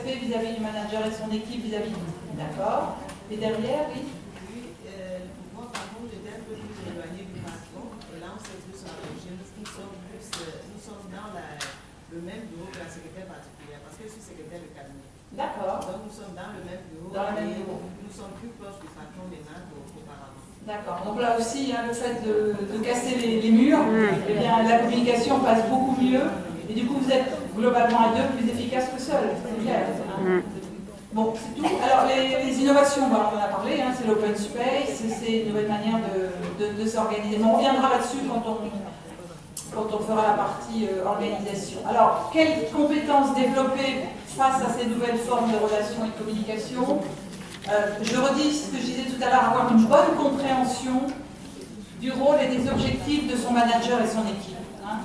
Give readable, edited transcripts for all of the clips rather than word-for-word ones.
fait vis-à-vis du manager et de son équipe vis-à-vis de vous. D'accord. Et derrière, oui. Moi, par contre, j'étais un peu plus éloignée du patron. Et là, on s'est plus rapprochés. Nous sommes dans le même bureau que la secrétaire particulière, parce que je suis secrétaire de cabinet. D'accord. Donc, nous sommes dans le même bureau. Nous sommes plus proches du patron maintenant qu'auparavant. D'accord. Donc là aussi, hein, le fait de casser les murs, eh bien, la communication passe beaucoup mieux. Et du coup, vous êtes globalement à deux plus efficace que seul. C'est clair. Bon, c'est tout. Alors, les innovations, ben, on en a parlé, hein, c'est l'open space, c'est une nouvelle manière de s'organiser. On reviendra là-dessus quand on fera la partie organisation. Alors, quelles compétences développer face à ces nouvelles formes de relations et de communication? Je redis ce que je disais tout à l'heure, avoir une bonne compréhension du rôle et des objectifs de son manager et son équipe. Hein.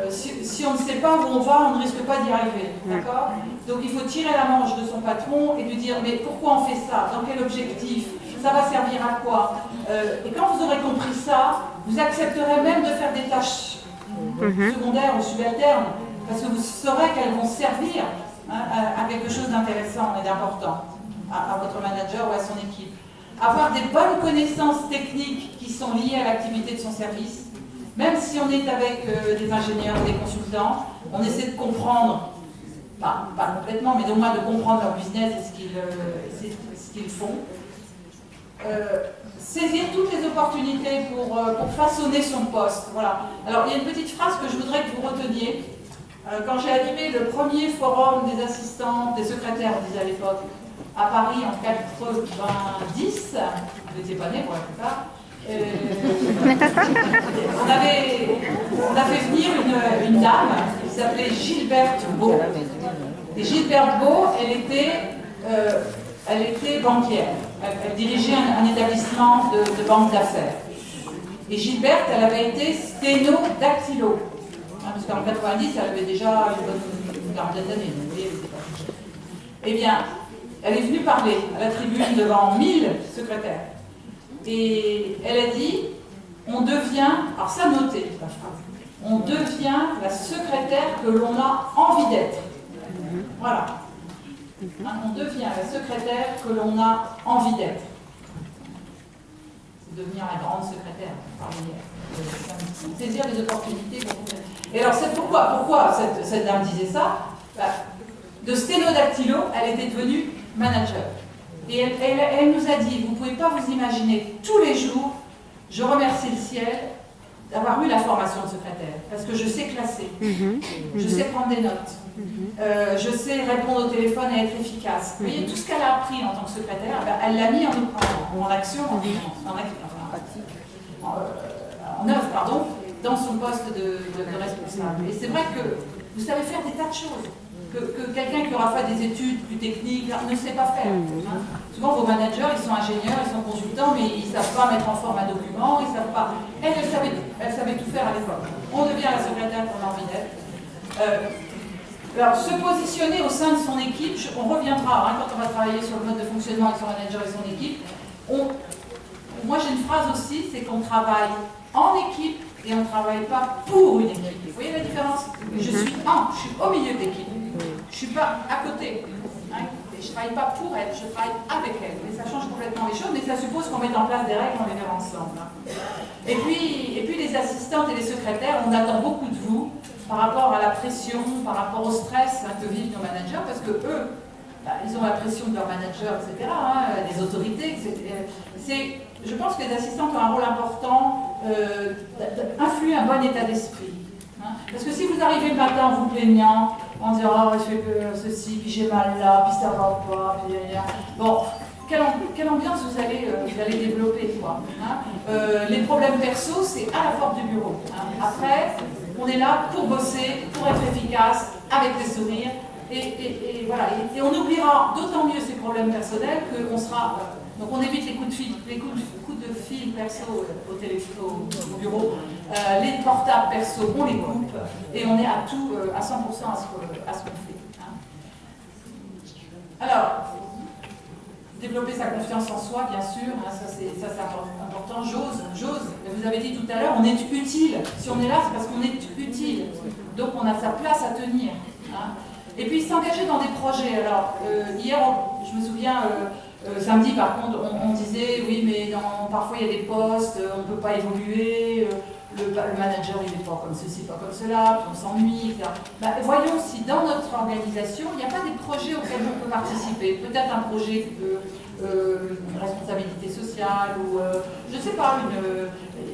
Si on ne sait pas où on va, on ne risque pas d'y arriver. D'accord? Donc il faut tirer la manche de son patron et lui dire mais pourquoi on fait ça? Dans quel objectif? Ça va servir à quoi? Et quand vous aurez compris ça, vous accepterez même de faire des tâches secondaires ou subalternes parce que vous saurez qu'elles vont servir à quelque chose d'intéressant et d'important à votre manager ou à son équipe. Avoir des bonnes connaissances techniques qui sont liées à l'activité de son service, même si on est avec des ingénieurs ou des consultants, on essaie de comprendre, pas complètement, mais au moins de comprendre leur business et ce qu'ils font. Saisir toutes les opportunités pour façonner son poste. Voilà. Alors, il y a une petite phrase que je voudrais que vous reteniez. Quand j'ai animé le premier forum des assistants, des secrétaires, on disait à l'époque, à Paris en 90, vous n'étiez pas nés pour la plupart, on a fait venir une dame qui s'appelait Gilberte Beau. Et Gilberte Beau, elle était banquière. Elle dirigeait un établissement de banque d'affaires. Et Gilberte, elle avait été sténodactylo. Parce qu'en 90, elle avait déjà une quarantaine d'années. Eh bien, elle est venue parler à la tribune devant 1000 secrétaires. Et elle a dit, on devient, alors ça notez la phrase, on devient la secrétaire que l'on a envie d'être. Voilà. On devient la secrétaire que l'on a envie d'être. C'est devenir la grande secrétaire. Saisir les opportunités. Et alors, c'est pourquoi cette dame disait ça? De sténodactylo, elle était devenue manager. Et elle nous a dit, vous ne pouvez pas vous imaginer, tous les jours, je remercie le ciel d'avoir eu la formation de secrétaire, parce que je sais classer, je sais prendre des notes, je sais répondre au téléphone et être efficace. Vous voyez, tout ce qu'elle a appris en tant que secrétaire, elle l'a mis en action, en œuvre, pardon, dans son poste de responsable. Et c'est vrai que vous savez faire des tas de choses. Que quelqu'un qui aura fait des études plus techniques ne sait pas faire. Hein. Souvent, vos managers, ils sont ingénieurs, ils sont consultants, mais ils ne savent pas mettre en forme un document, ils ne savent pas. Elle savait tout faire à l'époque. On devient la secrétaire qu'on a envie d'être. Alors, se positionner au sein de son équipe, on reviendra quand on va travailler sur le mode de fonctionnement avec son manager et son équipe. Moi, j'ai une phrase aussi, c'est qu'on travaille en équipe et on ne travaille pas pour une équipe. Vous voyez la différence? Je suis au milieu de l'équipe. Je ne suis pas à côté. Hein, et je ne travaille pas pour elle, je travaille avec elle. Et ça change complètement les choses, mais ça suppose qu'on mette en place des règles, on les verra ensemble. Hein. Et puis les assistantes et les secrétaires, on attend beaucoup de vous par rapport à la pression, par rapport au stress que vivent nos managers, parce que eux, ils ont la pression de leur manager, etc., hein, des autorités, etc. Je pense que les assistantes ont un rôle important d'influer un bon état d'esprit. Hein. Parce que si vous arrivez le matin en vous plaignant, en disant « oh, je fais que ceci, puis j'ai mal là, puis ça va pas, puis bon, quelle ambiance vous allez développer, quoi. Hein. Les problèmes perso, c'est à la porte du bureau. Hein. Après, on est là pour bosser, pour être efficace, avec des sourires, et voilà. Et on oubliera d'autant mieux ces problèmes personnels qu'on sera... donc on évite les coups de fil perso au bureau, les portables perso, on les coupe, et on est à 100% à ce qu'on fait. Hein. Alors, développer sa confiance en soi, bien sûr, hein, ça c'est important. J'ose, vous avez dit tout à l'heure, on est utile. Si on est là, c'est parce qu'on est utile. Donc on a sa place à tenir. Hein. Et puis s'engager dans des projets. Alors, hier, je me souviens, samedi par contre, on disait, oui, mais parfois il y a des postes, on ne peut pas évoluer, le manager il n'est pas comme ceci, pas comme cela, puis on s'ennuie, etc. Ben, voyons si dans notre organisation, il n'y a pas des projets auxquels on peut participer. Peut-être un projet de responsabilité sociale, ou je ne sais pas,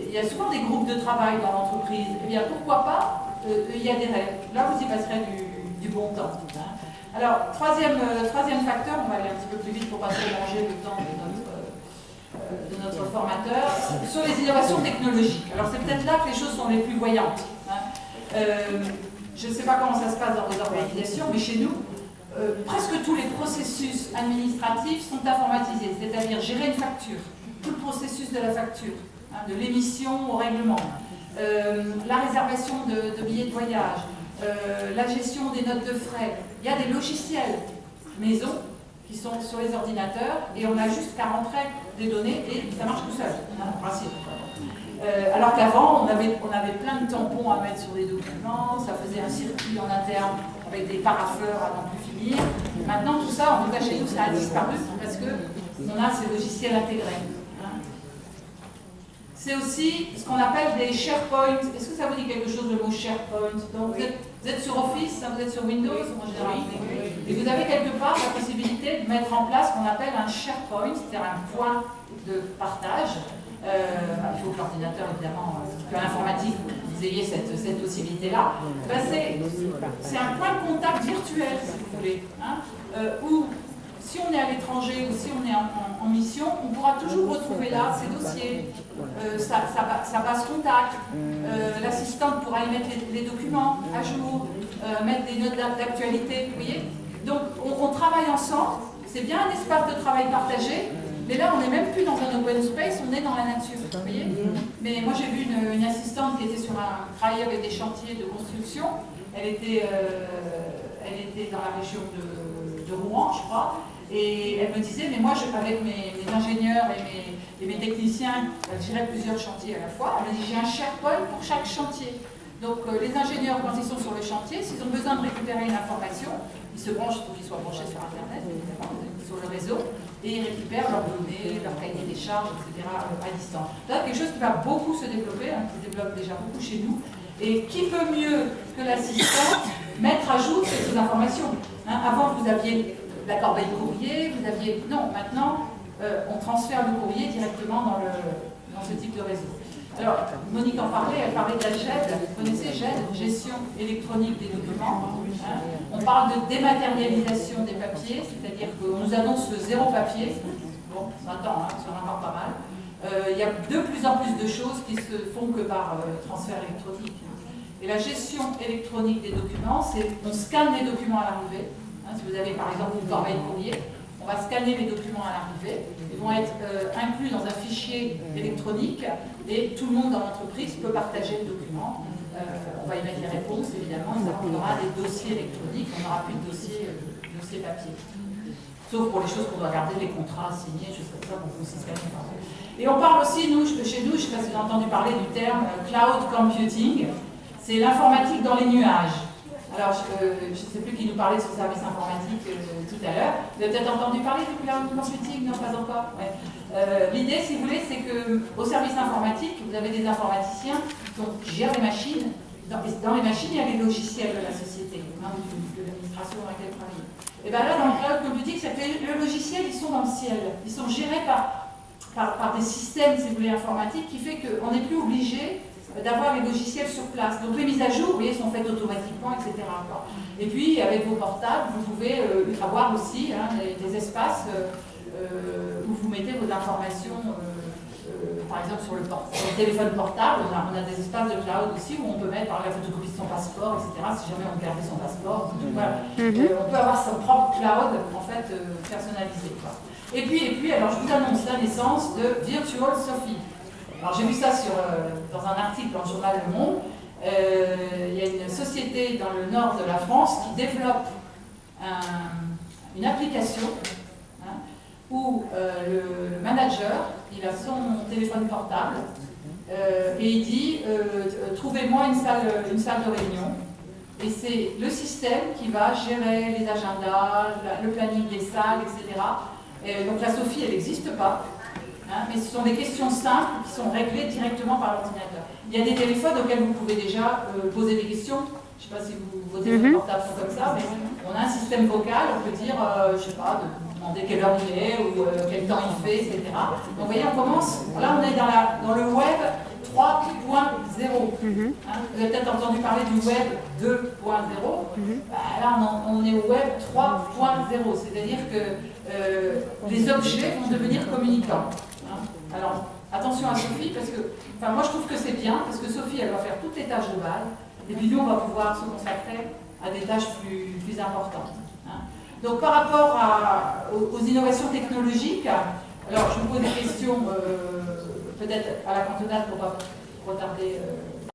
il y a souvent des groupes de travail dans l'entreprise. Eh bien, pourquoi pas, il y a des règles. Là, vous y passerez du bon temps. Hein. Alors, troisième facteur, on va aller un petit peu plus vite pour pas trop manger le temps de notre formateur, sur les innovations technologiques. Alors, c'est peut-être là que les choses sont les plus voyantes. Hein. Je ne sais pas comment ça se passe dans vos organisations, mais chez nous, presque tous les processus administratifs sont informatisés, c'est-à-dire gérer une facture, tout le processus de la facture, hein, de l'émission au règlement, la réservation de billets de voyage, la gestion des notes de frais. Il y a des logiciels maison qui sont sur les ordinateurs et on a juste qu'à rentrer des données et ça marche tout seul, hein, en principe. Alors qu'avant, on avait plein de tampons à mettre sur des documents, ça faisait un circuit en interne avec des parapheurs à n'en plus finir. Maintenant, tout ça, en tout cas chez nous, ça a disparu parce qu'on a ces logiciels intégrés. Hein. C'est aussi ce qu'on appelle des SharePoint. Est-ce que ça vous dit quelque chose, le mot SharePoint? Donc, vous êtes sur Office, vous êtes sur Windows en général. Et vous avez quelque part la possibilité de mettre en place ce qu'on appelle un SharePoint, c'est-à-dire un point de partage. Il faut que l'ordinateur, évidemment, que l'informatique, vous ayez cette possibilité-là. Ben c'est un point de contact virtuel, si vous voulez, hein, où si on est à l'étranger ou si on est en mission, on pourra toujours retrouver là ces dossiers, sa base contact, l'assistante pourra y mettre les documents à jour, mettre des notes d'actualité, vous voyez. Donc on travaille ensemble, c'est bien un espace de travail partagé, mais là on n'est même plus dans un open space, on est dans la nature, vous voyez. Mais moi j'ai vu une assistante qui était travaillait avec des chantiers de construction, elle était dans la région de Rouen, je crois. Et elle me disait, mais moi, avec mes ingénieurs et mes techniciens, je gérais plusieurs chantiers à la fois. Elle me dit, j'ai un SharePoint pour chaque chantier. Donc, les ingénieurs, quand ils sont sur le chantier, s'ils ont besoin de récupérer une information, ils se branchent, il faut qu'ils soient branchés sur Internet, évidemment, sur le réseau, et ils récupèrent leurs données, leur cahier des charges, etc., à distance. Là, quelque chose qui va beaucoup se développer, hein, qui se développe déjà beaucoup chez nous. Et qui peut mieux que l'assistant mettre à jour ces informations, hein. Avant, vous aviez la corbeille courrier, vous aviez... Non, maintenant, on transfère le courrier directement dans ce type de réseau. Alors, Monique en parlait, elle parlait de la GED. Vous connaissez GED, Gestion électronique des documents. Hein. On parle de dématérialisation des papiers, c'est-à-dire qu'on nous annonce le zéro papier. Bon, 20 ans, hein, ça en a pas mal. Il y a de plus en plus de choses qui se font que par transfert électronique. Et la gestion électronique des documents, c'est on scanne les documents à l'arrivée. Si vous avez par exemple une corbeille courrier, on va scanner les documents à l'arrivée. Ils vont être inclus dans un fichier électronique et tout le monde dans l'entreprise peut partager le document. On va y mettre les réponses évidemment, on aura des dossiers électroniques, on n'aura plus de dossiers papier. Sauf pour les choses qu'on doit garder, les contrats signés, choses comme ça, pour qu'on s'y scanne. Et on parle aussi, chez nous, je ne sais pas si vous avez entendu parler du terme cloud computing, c'est l'informatique dans les nuages. Alors, je ne sais plus qui nous parlait de ce service informatique tout à l'heure. Vous avez peut-être entendu parler du cloud computing? Non, pas encore. Ouais. L'idée, si vous voulez, c'est qu'au service informatique, vous avez des informaticiens qui gèrent les machines. Dans les machines, il y a les logiciels de la société, hein, de l'administration dans laquelle vous travaillez. Et bien là, dans le cloud computing, le logiciel, ils sont dans le ciel. Ils sont gérés par des systèmes, si vous voulez, informatiques, qui fait qu'on n'est plus obligé d'avoir les logiciels sur place. Donc les mises à jour, vous voyez, sont faites automatiquement, etc. Et puis, avec vos portables, vous pouvez avoir aussi des espaces où vous mettez vos informations, par exemple sur le téléphone portable, on a des espaces de cloud aussi où on peut mettre la photocopie de son passeport, etc. Si jamais on perdait son passeport, voilà. On peut avoir son propre cloud, en fait, personnalisé. Et puis, alors je vous annonce la naissance de Virtual Sophie. Alors j'ai vu ça dans un article dans le journal Le Monde. Il y a une société dans le nord de la France qui développe une application où le manager, il a son téléphone portable et il dit trouvez-moi une salle de réunion Et c'est le système qui va gérer les agendas, le planning des salles, etc. Et donc la Sophie, elle n'existe pas, hein, mais ce sont des questions simples qui sont réglées directement par l'ordinateur. Il y a des téléphones auxquels vous pouvez déjà poser des questions. Je ne sais pas si vos téléphones portables sont comme ça, mais on a un système vocal, on peut dire, je ne sais pas, de demander quelle heure il est ou quel temps il fait, etc. Donc vous voyez, on commence, là on est dans le web 3.0. Hein, vous avez peut-être entendu parler du web 2.0. Là on est au web 3.0, c'est-à-dire que les objets vont devenir communicants. Hein. Alors attention à Sophie, parce que moi je trouve que c'est bien, parce que Sophie elle va faire toutes les tâches de base, et puis nous on va pouvoir se consacrer à des tâches plus importantes. Hein. Donc par rapport aux innovations technologiques, alors je vous pose des questions peut-être à la cantonade pour ne pas retarder